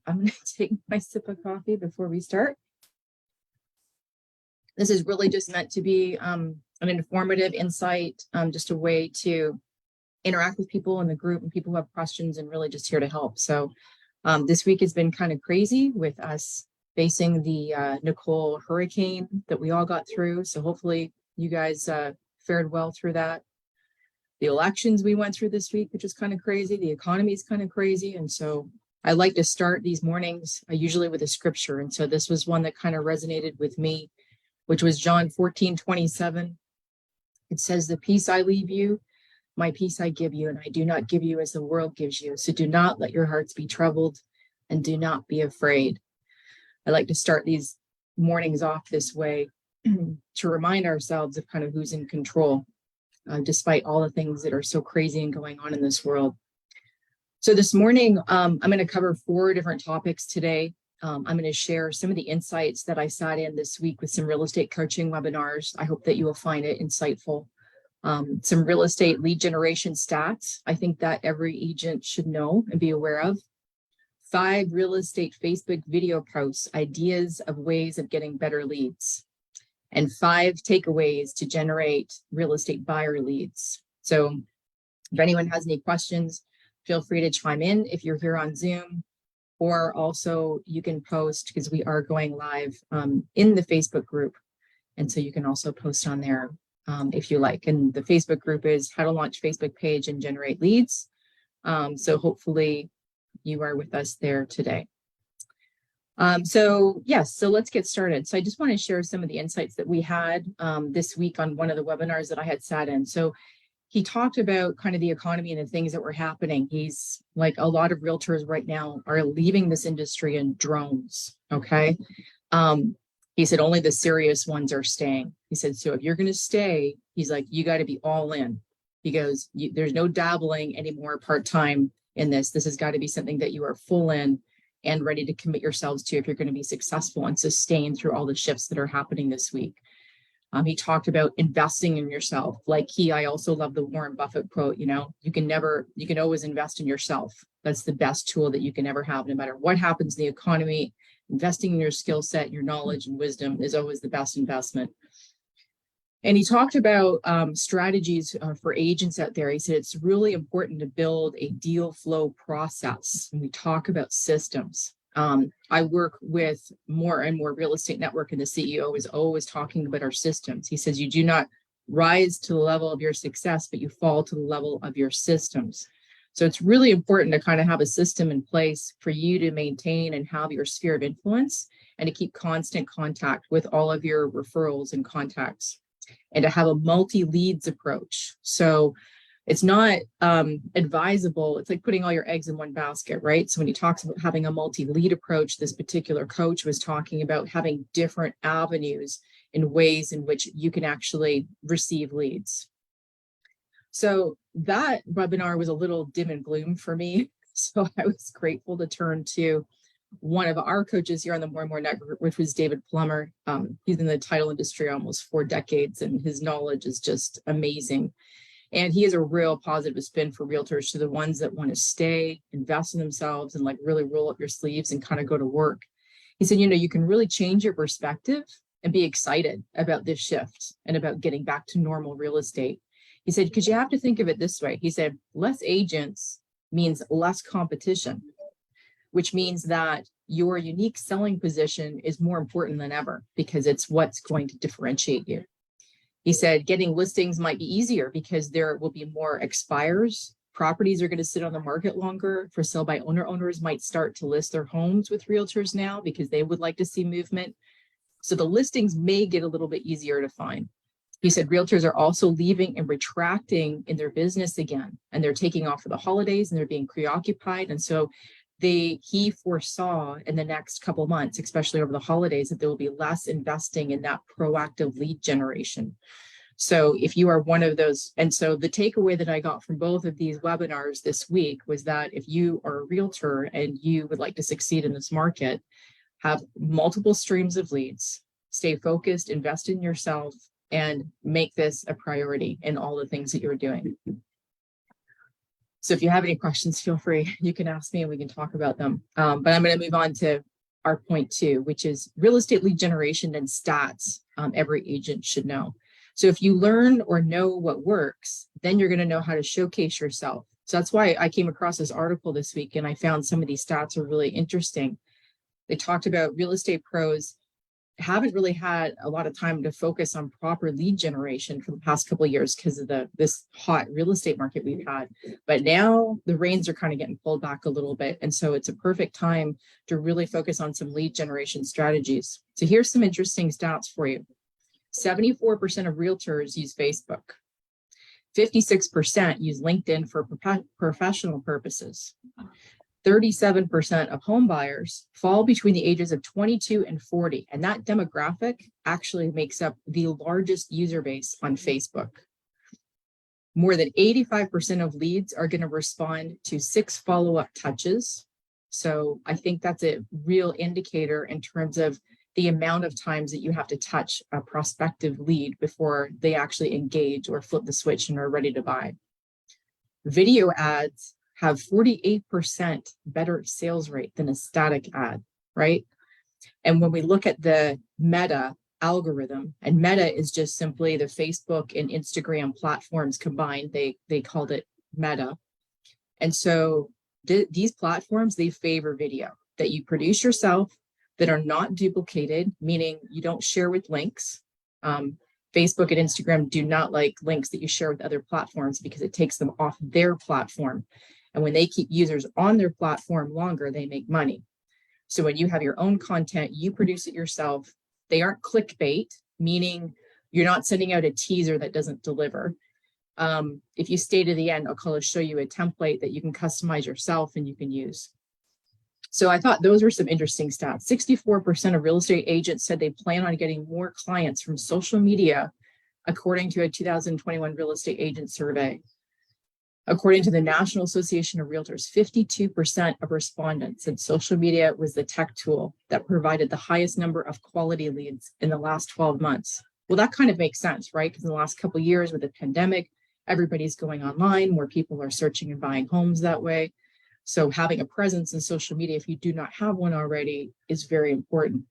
I'm going to take my sip of coffee before we start. This is really just meant to be an informative insight, just a way to interact with people in the group and people who have questions, and really just here to help. So this week has been kind of crazy with us facing the Nicole hurricane that we all got through. So hopefully you guys fared well through that. The elections we went through this week, which is kind of crazy. The economy is kind of crazy. And so I like to start these mornings usually with a scripture. And so this was one that kind of resonated with me, which was John 14:27. It says, "The peace I leave you, my peace I give you, and I do not give you as the world gives you. So do not let your hearts be troubled and do not be afraid." I like to start these mornings off this way to remind ourselves of kind of who's in control, despite all the things that are so crazy and going on in this world. So this morning, I'm going to cover 4 different topics today. I'm going to share some of the insights that I sat in this week with some real estate coaching webinars. I hope that you will find it insightful. Some real estate lead generation stats I think that every agent should know and be aware of. 5 real estate Facebook video posts, ideas of ways of getting better leads. And 5 takeaways to generate real estate buyer leads. So if anyone has any questions, feel free to chime in if you're here on Zoom, or also you can post, because we are going live in the Facebook group. And so you can also post on there if you like. And the Facebook group is How to Launch Facebook Page and Generate Leads. So hopefully you are with us there today. So let's get started. So I just want to share some of the insights that we had this week on one of the webinars that I had sat in. So he talked about kind of the economy and the things that were happening. He's like, a lot of realtors right now are leaving this industry in drones. Okay. He said only the serious ones are staying. He said, so if you're going to stay, he's like, you got to be all in. He goes, there's no dabbling anymore part-time in this. This has got to be something that you are full in and ready to commit yourselves to if you're going to be successful and sustain through all the shifts that are happening this week. He talked about investing in yourself. I also love the Warren Buffett quote, you can always invest in yourself. That's the best tool that you can ever have, no matter what happens in the economy. Investing in your skill set, your knowledge and wisdom is always the best investment. And he talked about strategies for agents out there. He said it's really important to build a deal flow process. And we talk about systems. I work with more and more real estate network, and the CEO is always talking about our systems. He says you do not rise to the level of your success, but you fall to the level of your systems. So it's really important to kind of have a system in place for you to maintain and have your sphere of influence, and to keep constant contact with all of your referrals and contacts, and to have a multi-leads approach. So it's not advisable. It's like putting all your eggs in one basket, right? So when he talks about having a multi-lead approach, this particular coach was talking about having different avenues in ways in which you can actually receive leads. So that webinar was a little dim and gloom for me. So I was grateful to turn to one of our coaches here on the More and More Network, which was David Plummer. He's in the title industry almost 4 decades, and his knowledge is just amazing. And he is a real positive spin for realtors, to the ones that want to stay, invest in themselves, and really roll up your sleeves and kind of go to work. He said, you can really change your perspective and be excited about this shift and about getting back to normal real estate. He said, because you have to think of it this way. He said, less agents means less competition, which means that your unique selling position is more important than ever, because it's what's going to differentiate you. He said getting listings might be easier because there will be more expires. Properties are going to sit on the market longer. For sale by owner, owners might start to list their homes with realtors now because they would like to see movement. So the listings may get a little bit easier to find. He said realtors are also leaving and retracting in their business again, and they're taking off for the holidays and they're being preoccupied. And so he foresaw in the next couple of months, especially over the holidays, that there will be less investing in that proactive lead generation. So if you are one of those, and so the takeaway that I got from both of these webinars this week was that if you are a realtor and you would like to succeed in this market, have multiple streams of leads, stay focused, invest in yourself, and make this a priority in all the things that you're doing. So if you have any questions, feel free. You can ask me and we can talk about them. But I'm going to move on to our point 2, which is real estate lead generation and stats every agent should know. So if you learn or know what works, then you're going to know how to showcase yourself. So that's why I came across this article this week and I found some of these stats are really interesting. They talked about real estate pros haven't really had a lot of time to focus on proper lead generation for the past couple of years because of this hot real estate market we've had. But now the reins are kind of getting pulled back a little bit. And so it's a perfect time to really focus on some lead generation strategies. So here's some interesting stats for you. 74% of realtors use Facebook. 56% use LinkedIn for professional purposes. 37% of home buyers fall between the ages of 22 and 40. And that demographic actually makes up the largest user base on Facebook. More than 85% of leads are going to respond to 6 follow-up touches. So I think that's a real indicator in terms of the amount of times that you have to touch a prospective lead before they actually engage or flip the switch and are ready to buy. Video ads have 48% better sales rate than a static ad, right? And when we look at the Meta algorithm, and Meta is just simply the Facebook and Instagram platforms combined, they called it Meta. And so these platforms, they favor video that you produce yourself, that are not duplicated, meaning you don't share with links. Facebook and Instagram do not like links that you share with other platforms because it takes them off their platform. And when they keep users on their platform longer, they make money. So when you have your own content, you produce it yourself. They aren't clickbait, meaning you're not sending out a teaser that doesn't deliver. If you stay to the end, I'll show you a template that you can customize yourself and you can use. So I thought those were some interesting stats. 64% of real estate agents said they plan on getting more clients from social media, according to a 2021 real estate agent survey. According to the National Association of Realtors, 52% of respondents said social media was the tech tool that provided the highest number of quality leads in the last 12 months. Well, that kind of makes sense, right? Because in the last couple of years with the pandemic, everybody's going online, more people are searching and buying homes that way. So having a presence in social media, if you do not have one already, is very important.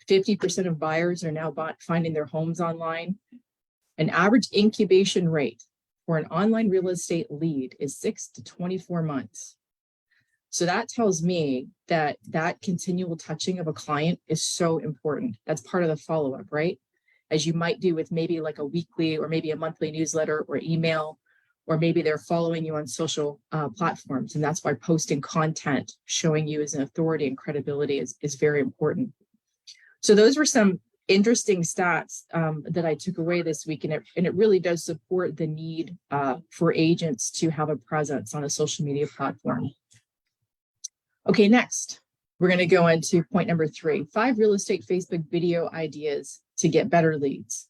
50% of buyers are now finding their homes online. An average incubation rate for an online real estate lead is 6 to 24 months. So that tells me that continual touching of a client is so important. That's part of the follow-up, right? As you might do with maybe like a weekly or maybe a monthly newsletter or email, or maybe they're following you on social platforms. And that's why posting content, showing you as an authority and credibility is very important. So those were some interesting stats that I took away this week. And it really does support the need for agents to have a presence on a social media platform. Okay, next, we're going to go into point number 3, 5 real estate Facebook video ideas to get better leads.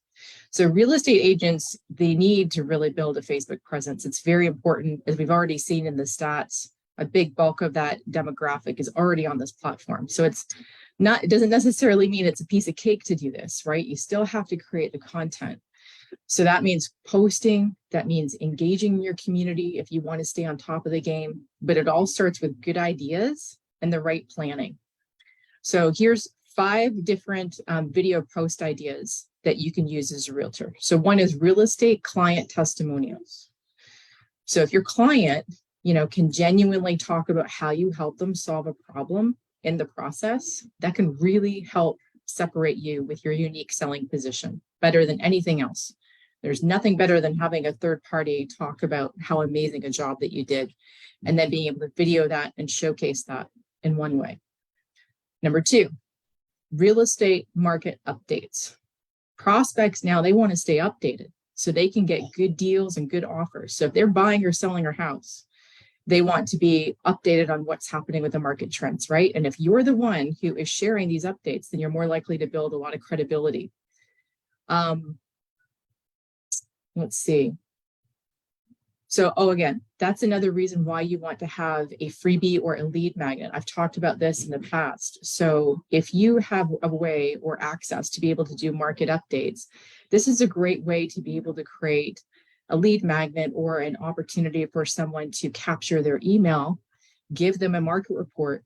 So real estate agents, they need to really build a Facebook presence. It's very important, as we've already seen in the stats, a big bulk of that demographic is already on this platform. So it doesn't necessarily mean it's a piece of cake to do this, right? You still have to create the content. So that means posting, that means engaging in your community if you want to stay on top of the game, but it all starts with good ideas and the right planning. So here's 5 different video post ideas that you can use as a realtor. So one is real estate client testimonials. So if your client, can genuinely talk about how you help them solve a problem in the process, that can really help separate you with your unique selling position better than anything else. There's nothing better than having a third party talk about how amazing a job that you did, and then being able to video that and showcase that in one way. Number 2, real estate market updates. Prospects now, they want to stay updated so they can get good deals and good offers. So if they're buying or selling a house, they want to be updated on what's happening with the market trends, right? And if you're the one who is sharing these updates, then you're more likely to build a lot of credibility. Let's see. So, again, that's another reason why you want to have a freebie or a lead magnet. I've talked about this in the past. So if you have a way or access to be able to do market updates, this is a great way to be able to create a lead magnet or an opportunity for someone to capture their email, give them a market report,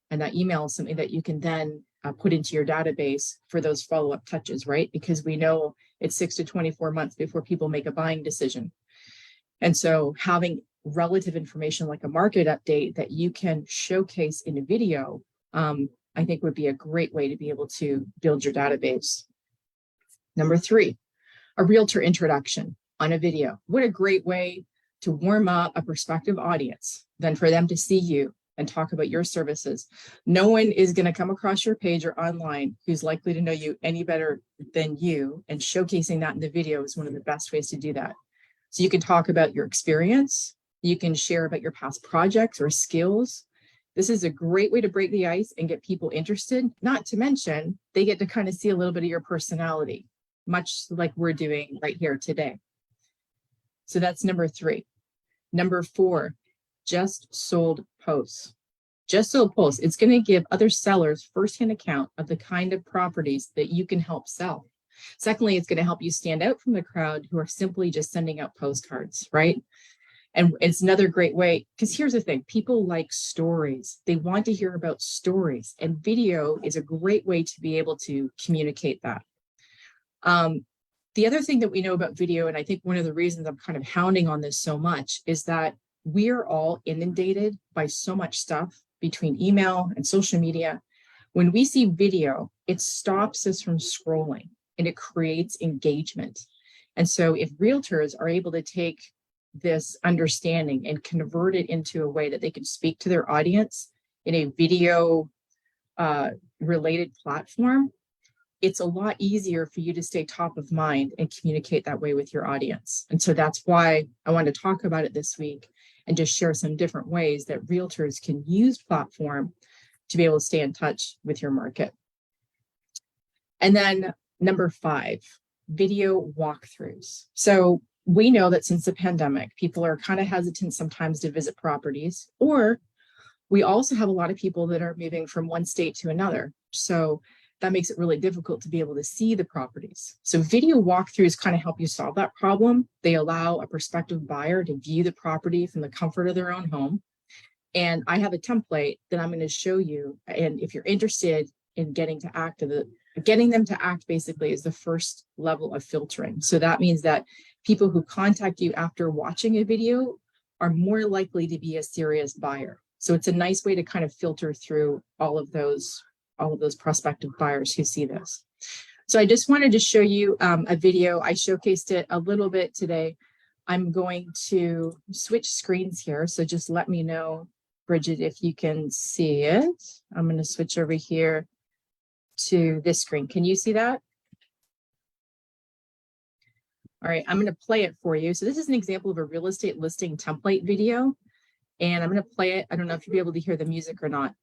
and that email is something that you can then put into your database for those follow-up touches, right? Because we know it's 6 to 24 months before people make a buying decision. And so having relative information like a market update that you can showcase in a video, I think would be a great way to be able to build your database. Number 3, a realtor introduction on a video. What a great way to warm up a prospective audience than for them to see you and talk about your services. No one is going to come across your page or online who's likely to know you any better than you, and showcasing that in the video is one of the best ways to do that. So you can talk about your experience, you can share about your past projects or skills. This is a great way to break the ice and get people interested, not to mention they get to kind of see a little bit of your personality, much like we're doing right here today. So that's number 3. Number 4, just sold posts. Just sold posts. It's going to give other sellers firsthand account of the kind of properties that you can help sell. Secondly, it's going to help you stand out from the crowd who are simply just sending out postcards, right? And it's another great way, because here's the thing, people like stories. They want to hear about stories, and video is a great way to be able to communicate that. The other thing that we know about video, and I think one of the reasons I'm kind of hounding on this so much, is that we're all inundated by so much stuff between email and social media. When we see video, it stops us from scrolling and it creates engagement. And so if realtors are able to take this understanding and convert it into a way that they can speak to their audience in a video related platform, it's a lot easier for you to stay top of mind and communicate that way with your audience. And so that's why I wanted to talk about it this week and just share some different ways that realtors can use platform to be able to stay in touch with your market. And then number 5, video walkthroughs. So we know that since the pandemic, people are kind of hesitant sometimes to visit properties, or we also have a lot of people that are moving from one state to another. So that makes it really difficult to be able to see the properties. So video walkthroughs kind of help you solve that problem. They allow a prospective buyer to view the property from the comfort of their own home. And I have a template that I'm going to show you. And if you're interested in getting them to act basically is the first level of filtering. So that means that people who contact you after watching a video are more likely to be a serious buyer. So it's a nice way to kind of filter through all of those prospective buyers who see this. So I just wanted to show you a video. I showcased it a little bit today. I'm going to switch screens here. So just let me know, Bridget, if you can see it. I'm going to switch over here to this screen. Can you see that? All right, I'm going to play it for you. So this is an example of a real estate listing template video, and I'm going to play it. I don't know if you'll be able to hear the music or not.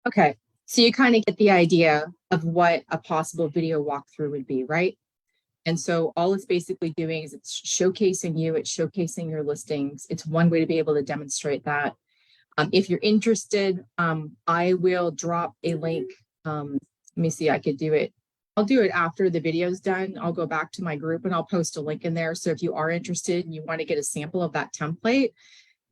Okay, so you kind of get the idea of what a possible video walkthrough would be, right? And so all it's basically doing is it's showcasing you, it's showcasing your listings. It's one way to be able to demonstrate that. If you're interested, I will drop a link. Let me see, I could do it. I'll do it after the video's done. I'll go back to my group and I'll post a link in there. So if you are interested and you want to get a sample of that template,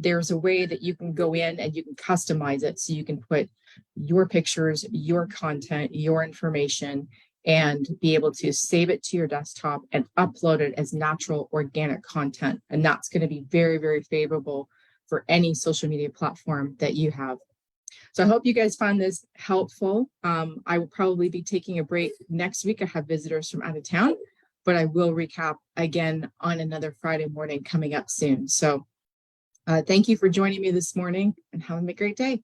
there's a way that you can go in and you can customize it. So you can put your pictures, your content, your information, and be able to save it to your desktop and upload it as natural organic content. And that's going to be very, very favorable for any social media platform that you have. So I hope you guys found this helpful. I will probably be taking a break next week. I have visitors from out of town, but I will recap again on another Friday morning coming up soon. So thank you for joining me this morning, and have a great day.